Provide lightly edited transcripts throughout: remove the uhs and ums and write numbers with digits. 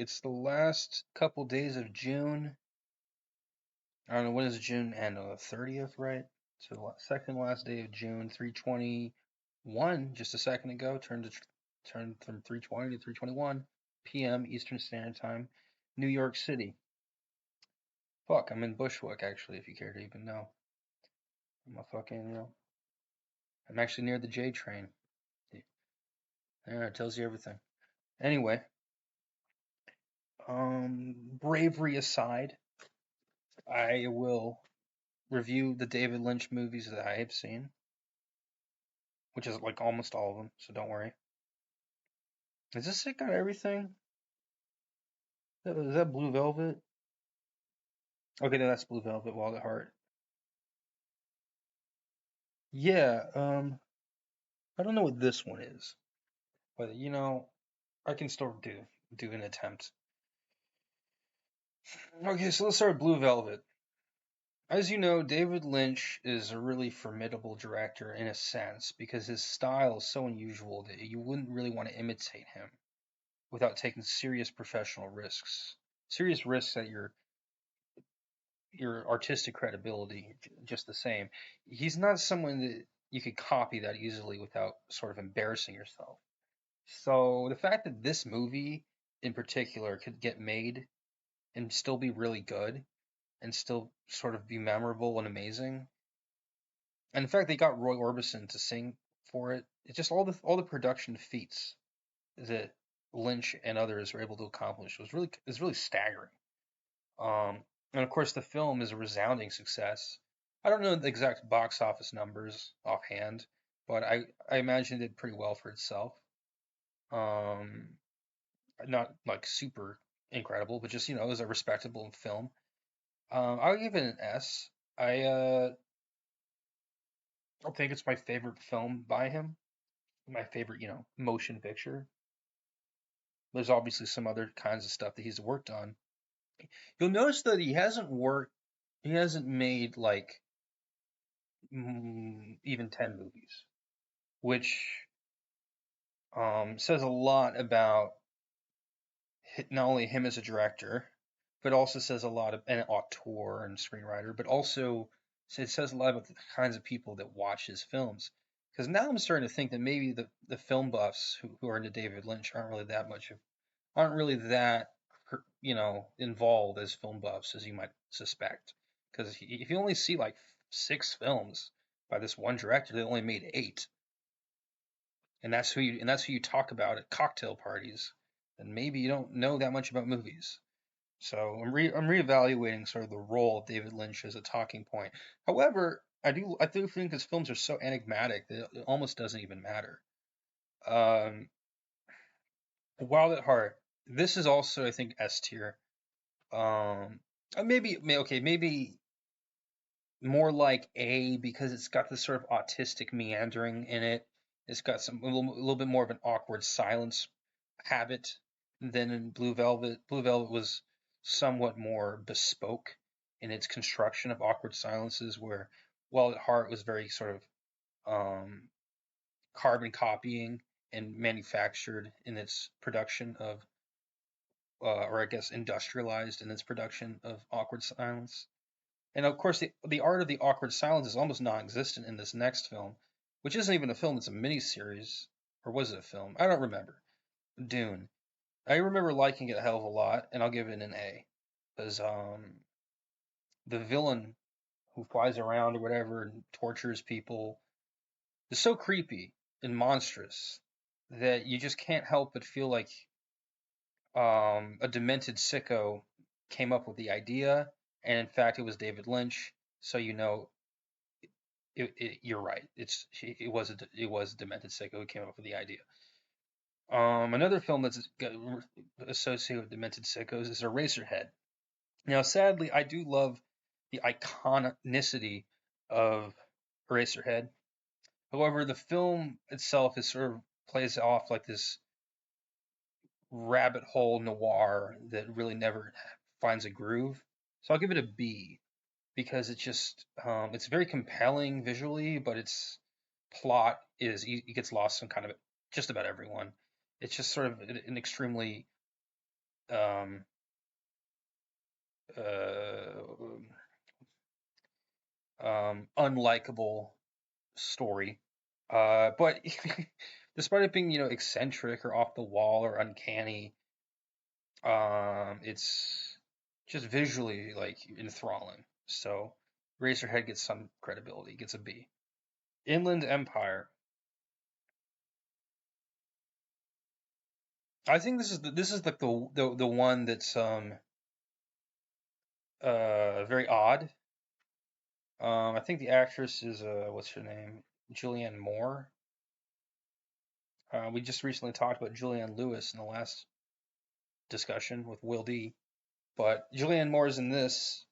It's the last couple days of June. I don't know, when does June end? On the 30th, right? So the second last day of June, 3:21, just a second ago, turned from 3:20 to 3:21 p.m. Eastern Standard Time, New York City. Fuck, I'm in Bushwick, actually, if you care to even know. I'm a fucking, I'm actually near the J train. Yeah, it tells you everything. Anyway, bravery aside, I will review the David Lynch movies that I have seen, which is like almost all of them, so don't worry. Is this it got everything? Is that Blue Velvet? Okay, no, that's Blue Velvet, Wild at Heart. Yeah, I don't know what this one is, but I can still do an attempt. Okay, so let's start with Blue Velvet. As you know, David Lynch is a really formidable director in a sense because his style is so unusual that you wouldn't really want to imitate him without taking serious professional risks. Serious risks at your artistic credibility just the same. He's not someone that you could copy that easily without sort of embarrassing yourself. So the fact that this movie in particular could get made and still be really good and still sort of be memorable and amazing, and in fact they got Roy Orbison to sing for it. It's just all the production feats that Lynch and others were able to accomplish was really staggering. And of course, the film is a resounding success. I don't know the exact box office numbers offhand, but I imagine it did pretty well for itself. Um, Not like super incredible, but just it was a respectable film. I'll give it an S. I think it's my favorite film by him. My favorite, motion picture. There's obviously some other kinds of stuff that he's worked on. You'll notice that he hasn't made like even 10 movies, which says a lot about not only him as a director, but also says a lot of an auteur and screenwriter, but also it says a lot about the kinds of people that watch his films. Because now I'm starting to think that maybe the film buffs who are into David Lynch aren't really that involved as film buffs as you might suspect. Because if you only see like 6 films by this one director, they only made 8, and that's who you talk about at cocktail parties, then maybe you don't know that much about movies. So I'm reevaluating sort of the role of David Lynch as a talking point. However, I do think his films are so enigmatic that it almost doesn't even matter. Um, Wild at Heart. This is also, I think, S tier. Maybe more like A because it's got this sort of autistic meandering in it. It's got a little bit more of an awkward silence habit than in Blue Velvet. Blue Velvet was somewhat more bespoke in its construction of awkward silences, where Wild at Heart was very sort of carbon copying and manufactured in its production of, or I guess industrialized in its production of awkward silence. And of course, the art of the awkward silence is almost non-existent in this next film, which isn't even a film; it's a miniseries, or was it a film? I don't remember. Dune. I remember liking it a hell of a lot, and I'll give it an A, because the villain who flies around or whatever and tortures people is so creepy and monstrous that you just can't help but feel like a demented sicko came up with the idea, and in fact, it was David Lynch. So you're right. It was a demented sicko who came up with the idea. Another film that's associated with demented sickos is Eraserhead. Now, sadly, I do love the iconicity of Eraserhead. However, the film itself is sort of plays off like this rabbit hole noir that really never finds a groove. So I'll give it a B because it's very compelling visually, but its plot it gets lost in kind of just about everyone. It's just sort of an extremely um, uh, unlikable story. But despite it being, eccentric or off the wall or uncanny, it's just visually like enthralling. So Eraserhead gets some credibility, gets a B. Inland Empire. I think this is like the one that's very odd. I think the actress is what's her name? Julianne Moore. We just recently talked about Julianne Lewis in the last discussion with Will D. But Julianne Moore is in this,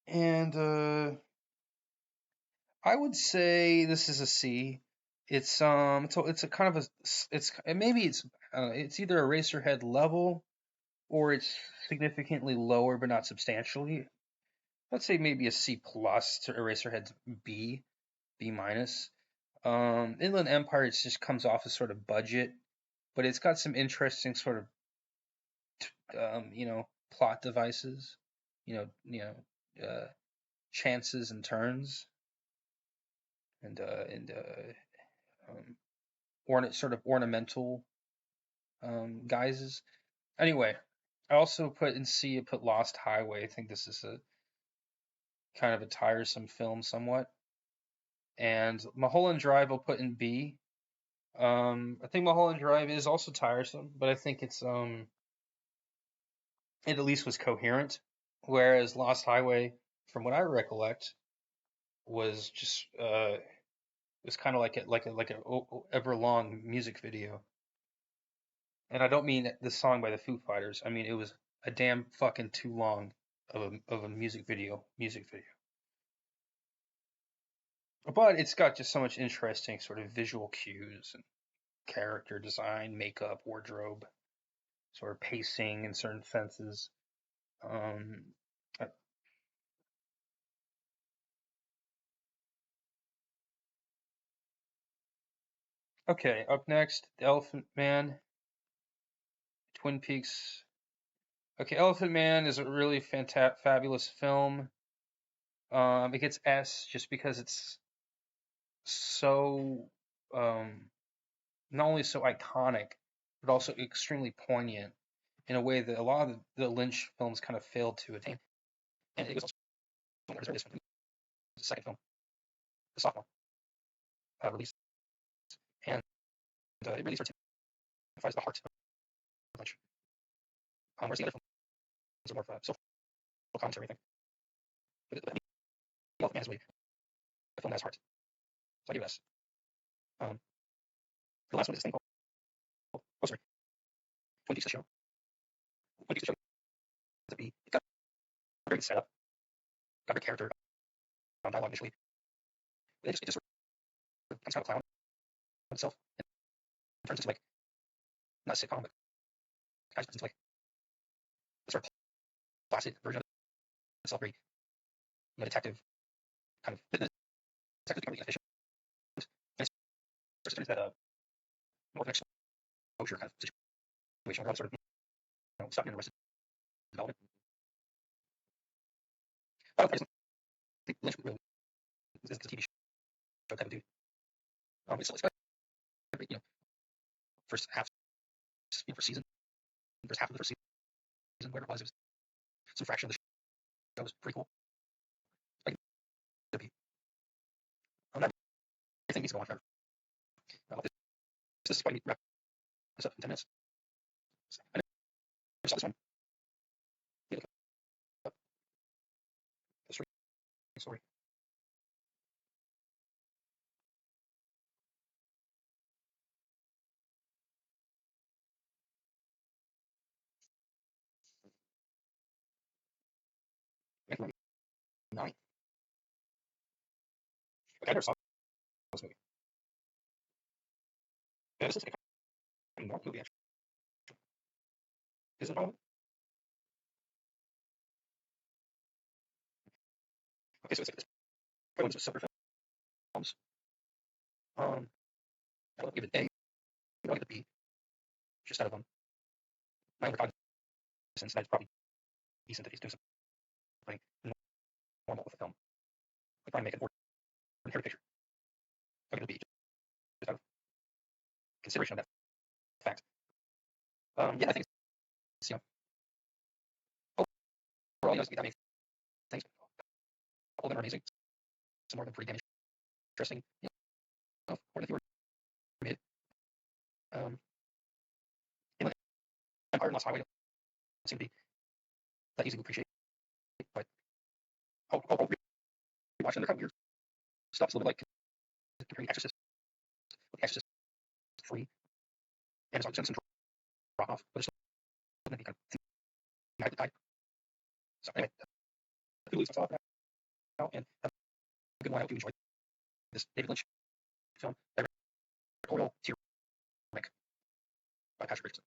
and I would say this is a C. It's a kind of it's either a Eraserhead level or it's significantly lower but not substantially. Let's say maybe a C plus to Eraserhead's B minus. Inland Empire just comes off as sort of budget, but it's got some interesting sort of plot devices, chances and turns, and sort of ornamental guises. Anyway, I also put in C. I put Lost Highway. I think this is a kind of a tiresome film, somewhat. And Mulholland Drive, I'll put in B. I think Mulholland Drive is also tiresome, but I think it at least was coherent. Whereas Lost Highway, from what I recollect, was just was kind of like a ever long music video. And I don't mean the song by the Foo Fighters. I mean it was a damn fucking too long of a music video. But it's got just so much interesting sort of visual cues and character design, makeup, wardrobe, sort of pacing in certain senses. Um, uh, okay, up next, The Elephant Man, Twin Peaks. Okay, Elephant Man is a really fabulous film. It gets S just because it's so not only so iconic, but also extremely poignant in a way that a lot of the Lynch films kind of failed to attain. And it was also one of his earliest films. The second film, the sophomore release, and it really sort of signifies the heart of Lynch. Whereas the other films are more of a social commentary thing. But the Elephant Man is really a film that has heart. So I give it S. Um, the last one is this thing called, oh sorry, Twin Peaks the show. Twin Peaks the show is a B. It's got a very good setup, got a good character, dialogue initially. It just sort of becomes kind of a clown on itself and turns into like not a sitcom, but kind of into like a sort of placid version of itself, very detective kind of business, detective becoming efficient, and it starts to turn into that more of an exposure kind of situation where I'm sort of stuck in arrested development. But I just think Lynch really is a TV show type of dude. It's got first half, first season, first half of the first season, whatever it was some fraction of the show was pretty cool. Like, everything needs to go on forever. This is why we wrap this up in 10 minutes. So, I never saw this one. You look up the story. And 9. Okay, I never saw this movie. Yeah, this is like a kind of movie, actually. Is it wrong? Okay, so it's like this. Probably ones with separate films. I don't give it A. I don't give it B. just out of my own recognizance that it's probably decent if he's doing something normal with a film. Like trying to make an ordinary picture. Like it'll be just out of consideration of that fact. Yeah, I think it's, overall, that makes things. A couple of them are amazing. Some more of them pretty damn interesting. More than the were made. Um, Inland Empire and Lost Highway don't seem to be that easy to appreciate, but I'll rewatch them. They're kind of weird stuff. It's a little bit like comparing Exorcist with the Exorcist 3. Amazon sends some drop off, but it's still going to be kind of thematically tied. So anyway, Hulu's off now, and have a good one. I hope you enjoyed this David Lynch film, Directorial Tyrannic by Patrick Richardson.